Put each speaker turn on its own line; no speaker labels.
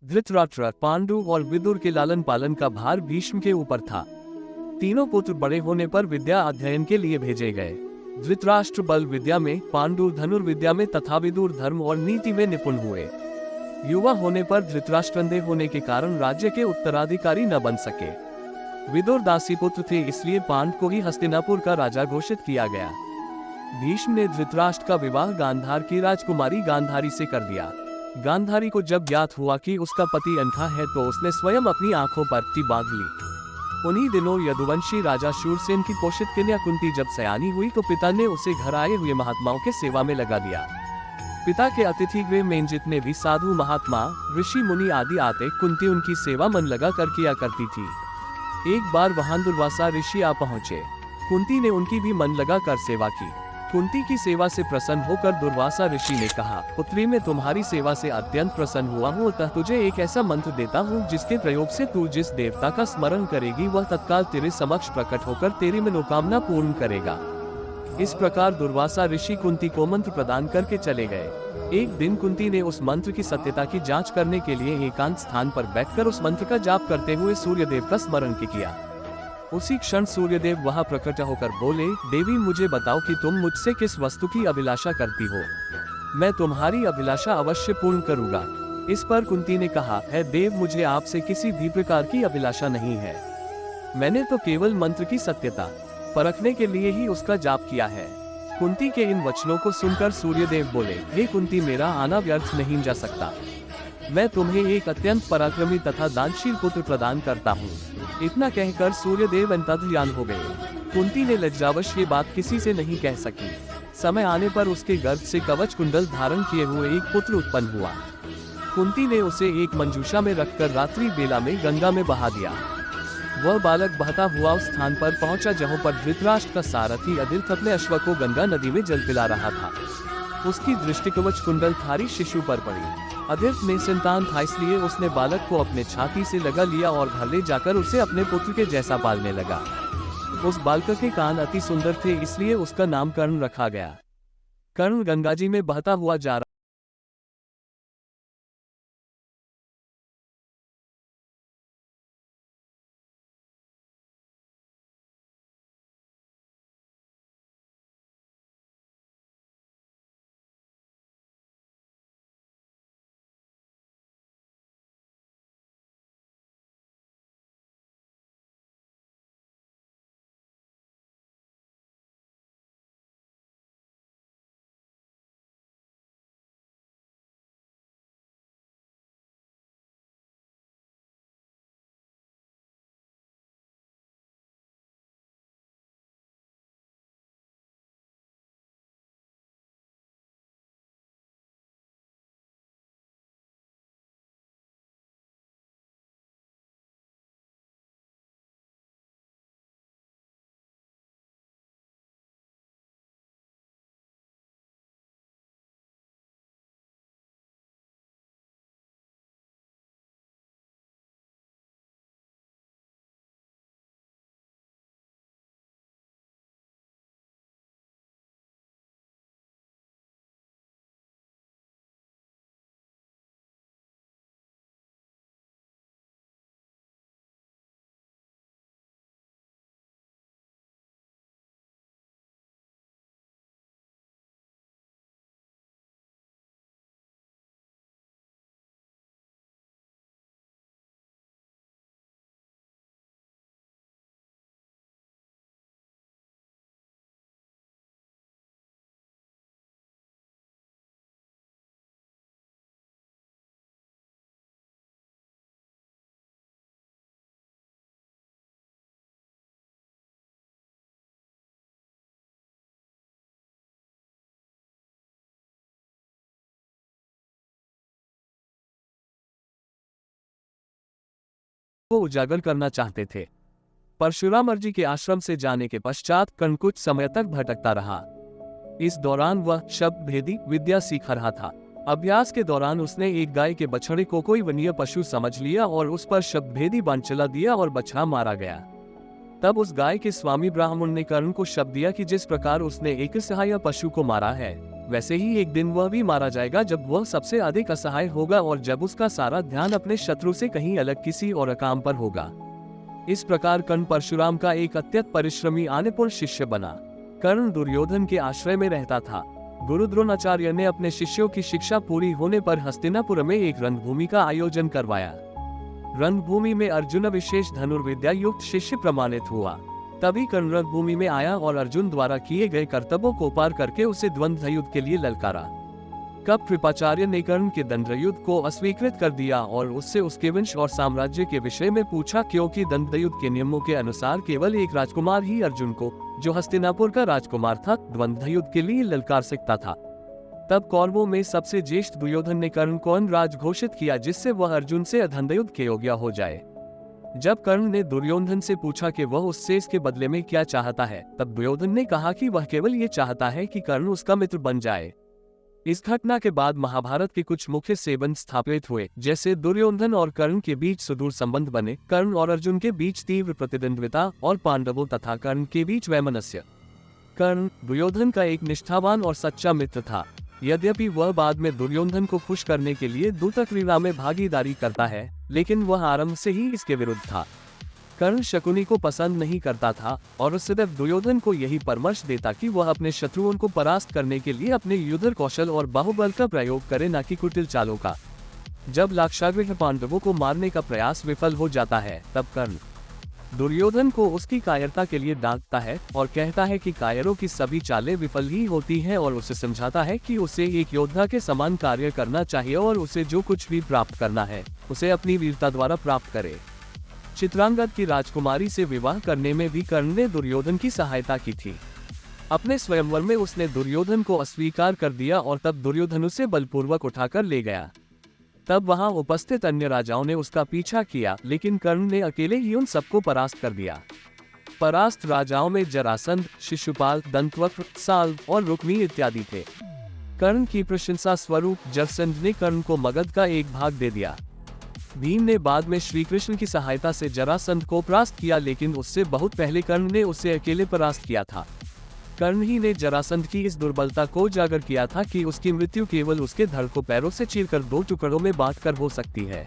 धृतराष्ट्र, पांडु और विदुर के लालन पालन का भार भीष्म के ऊपर था। तीनों पुत्र बड़े होने पर विद्या अध्ययन के लिए भेजे गए। धृतराष्ट्र बल विद्या में, पांडु धनुर्विद्या में तथा विदुर धर्म और नीति में निपुण हुए। युवा होने पर धृतराष्ट्र अंधे होने के कारण राज्य के उत्तराधिकारी न बन सके। विदुर दासी पुत्र थे, इसलिए पांडु को ही हस्तिनापुर का राजा घोषित किया गया। भीष्म ने धृतराष्ट्र का विवाह गांधार की राजकुमारी गांधारी से कर दिया। गांधारी को जब ज्ञात हुआ कि उसका पति अंधा है तो उसने स्वयं अपनी आंखों पर पट्टी बांध ली। उन्हीं दिनों यदुवंशी राजा शूरसेन की पोषित कन्या कुंती जब सयानी हुई तो पिता ने उसे घर आए हुए महात्माओं के सेवा में लगा दिया। पिता के अतिथि गृह में जितने भी साधु महात्मा, ऋषि मुनि आदि आते, कुंती उनकी सेवा मन लगा कर किया करती थी। एक बार वहां दुर्वासा ऋषि आ पहुंचे। कुंती ने उनकी भी मन लगा कर सेवा की। कुंती की सेवा से प्रसन्न होकर दुर्वासा ऋषि ने कहा, पुत्री मैं तुम्हारी सेवा से अत्यंत प्रसन्न हुआ हूँ, अतः तुझे एक ऐसा मंत्र देता हूँ जिसके प्रयोग से तू जिस देवता का स्मरण करेगी वह तत्काल तेरे समक्ष प्रकट होकर तेरी मनोकामना पूर्ण करेगा। इस प्रकार दुर्वासा ऋषि कुंती को मंत्र प्रदान करके चले गए। एक दिन कुंती ने उस मंत्र की सत्यता की जांच करने के लिए एकांत स्थान पर बैठकर उस मंत्र का जाप करते हुए सूर्यदेव का स्मरण किया। उसी क्षण सूर्यदेव वहां प्रकट होकर बोले, देवी मुझे बताओ कि तुम मुझसे किस वस्तु की अभिलाषा करती हो, मैं तुम्हारी अभिलाषा अवश्य पूर्ण करूंगा। इस पर कुंती ने कहा, है देव मुझे आपसे किसी भी प्रकार की अभिलाषा नहीं है, मैंने तो केवल मंत्र की सत्यता परखने के लिए ही उसका जाप किया है। कुंती के इन वचनों को सुनकर सूर्यदेव बोले, हे कुंती मेरा आना व्यर्थ नहीं जा सकता, मैं तुम्हें एक अत्यंत पराक्रमी तथा दानशील पुत्र प्रदान करता हूँ। इतना कहकर सूर्यदेव अंतर्ध्यान हो गए। कुंती ने लज्जावश ये बात किसी से नहीं कह सकी। समय आने पर उसके गर्भ से कवच कुंडल धारण किए हुए एक पुत्र उत्पन्न हुआ। कुंती ने उसे एक मंजूषा में रखकर रात्रि बेला में गंगा में बहा दिया। वह बालक बहता हुआ उस स्थान पर पहुंचा जहां पर धृतराष्ट्र का सारथी अदिर्थ अपने अश्व को गंगा नदी में जल पिला रहा था। उसकी दृष्टि कवच कुंडल धारी शिशु पर पड़ी। अदिर्थ में संतान था, इसलिए उसने बालक को अपने छाती से लगा लिया और घर ले जाकर उसे अपने पुत्र के जैसा पालने लगा। उस बालक के कान अति सुंदर थे, इसलिए उसका नाम कर्ण रखा गया। कर्ण गंगा जी में बहता हुआ जा रहा वो उजागर करना चाहते थे। परशुराम जी के आश्रम से जाने के पश्चात कर्ण कुछ समय तक भटकता रहा। इस दौरान वह शब्द भेदी विद्या सीख रहा था। अभ्यास के दौरान उसने एक गाय के बछड़े को कोई वन्य पशु समझ लिया और उस पर शब्द भेदी बाण चला दिया और बछड़ा मारा गया। तब उस गाय के स्वामी ब्राह्मण ने कर्ण को शब्द दिया कि जिस प्रकार उसने एक सहाय पशु को मारा है, वैसे ही एक दिन वह भी मारा जाएगा जब वह सबसे अधिक असहाय होगा और जब उसका सारा ध्यान अपने शत्रु से कहीं अलग किसी और काम पर होगा। इस प्रकार कर्ण परशुराम का एक अत्यंत परिश्रमी आनेपुर शिष्य बना। कर्ण दुर्योधन के आश्रय में रहता था। गुरु द्रोणाचार्य ने अपने शिष्यों की शिक्षा पूरी होने पर हस्तिनापुर में एक रणभूमि का आयोजन करवाया। रणभूमि में अर्जुन विशेष धनुर्विद्या युक्त शिष्य प्रमाणित हुआ। तभी कर्ण रणभूमि में आया और अर्जुन द्वारा किए गए कर्तव्यों को पार करके उसे द्वंद्व युद्ध के लिए ललकारा। कब कृपाचार्य ने कर्ण के दंड युद्ध को अस्वीकृत कर दिया और उससे उसके वंश और साम्राज्य के विषय में पूछा, क्योंकि दंड युद्ध के नियमों के अनुसार केवल एक राजकुमार ही अर्जुन को, जो हस्तिनापुर का राजकुमार था, द्वंद्व युद्ध के लिए ललकार सकता था। तब कौरवों में सबसे ज्येष्ठ दुर्योधन ने कर्ण को राज घोषित किया, जिससे वह अर्जुन से द्वंद्व युद्ध के योग्य हो जाए। जब कर्ण ने दुर्योधन से पूछा कि वह उससे इसके बदले में क्या चाहता है, तब दुर्योधन ने कहा कि वह केवल ये चाहता है कि कर्ण उसका मित्र बन जाए। इस घटना के बाद महाभारत के कुछ मुख्य संबंध स्थापित हुए, जैसे दुर्योधन और कर्ण के बीच सुदूर संबंध बने, कर्ण और अर्जुन के बीच तीव्र प्रतिद्वंद्विता और पांडवों तथा कर्ण के बीच वैमनस्य। कर्ण दुर्योधन का एक निष्ठावान और सच्चा मित्र था। यद्यपि वह बाद में दुर्योधन को खुश करने के लिए दूत क्रीड़ा में भागीदारी करता है, लेकिन वह आरंभ से ही इसके विरुद्ध था। कर्ण शकुनी को पसंद नहीं करता था और सदैव दुर्योधन को यही परामर्श देता कि वह अपने शत्रुओं को परास्त करने के लिए अपने युद्ध कौशल और बाहुबल का प्रयोग करे, न कि कुटिल चालों का। जब लाक्षागृह पांडवों को मारने का प्रयास विफल हो जाता है, तब कर्ण दुर्योधन को उसकी कायरता के लिए डांटता है और कहता है कि कायरों की सभी चालें विफल ही होती हैं, और उसे समझाता है कि उसे एक योद्धा के समान कार्य करना चाहिए और उसे जो कुछ भी प्राप्त करना है, उसे अपनी वीरता द्वारा प्राप्त करे। चित्रांगद की राजकुमारी से विवाह करने में भी कर्ण ने दुर्योधन की सहायता की थी। अपने स्वयंवर में उसने दुर्योधन को अस्वीकार कर दिया और तब दुर्योधन उसे बलपूर्वक उठाकर ले गया। तब वहां उपस्थित अन्य राजाओं ने उसका पीछा किया, लेकिन कर्ण ने अकेले ही उन सबको परास्त कर दिया। परास्त राजाओं में जरासंध, शिशुपाल, दंतवक्र, साल्व और रुक्मी इत्यादि थे। कर्ण की प्रशंसा स्वरूप जरासंध ने कर्ण को मगध का एक भाग दे दिया। भीम ने बाद में श्री कृष्ण की सहायता से जरासंध को परास्त किया, लेकिन उससे बहुत पहले कर्ण ने उसे अकेले परास्त किया था। कर्ण ही ने जरासंध की इस दुर्बलता को उजागर किया था कि उसकी मृत्यु केवल उसके धड़ को पैरों से चीरकर 2 टुकड़ों में बांटकर हो सकती है।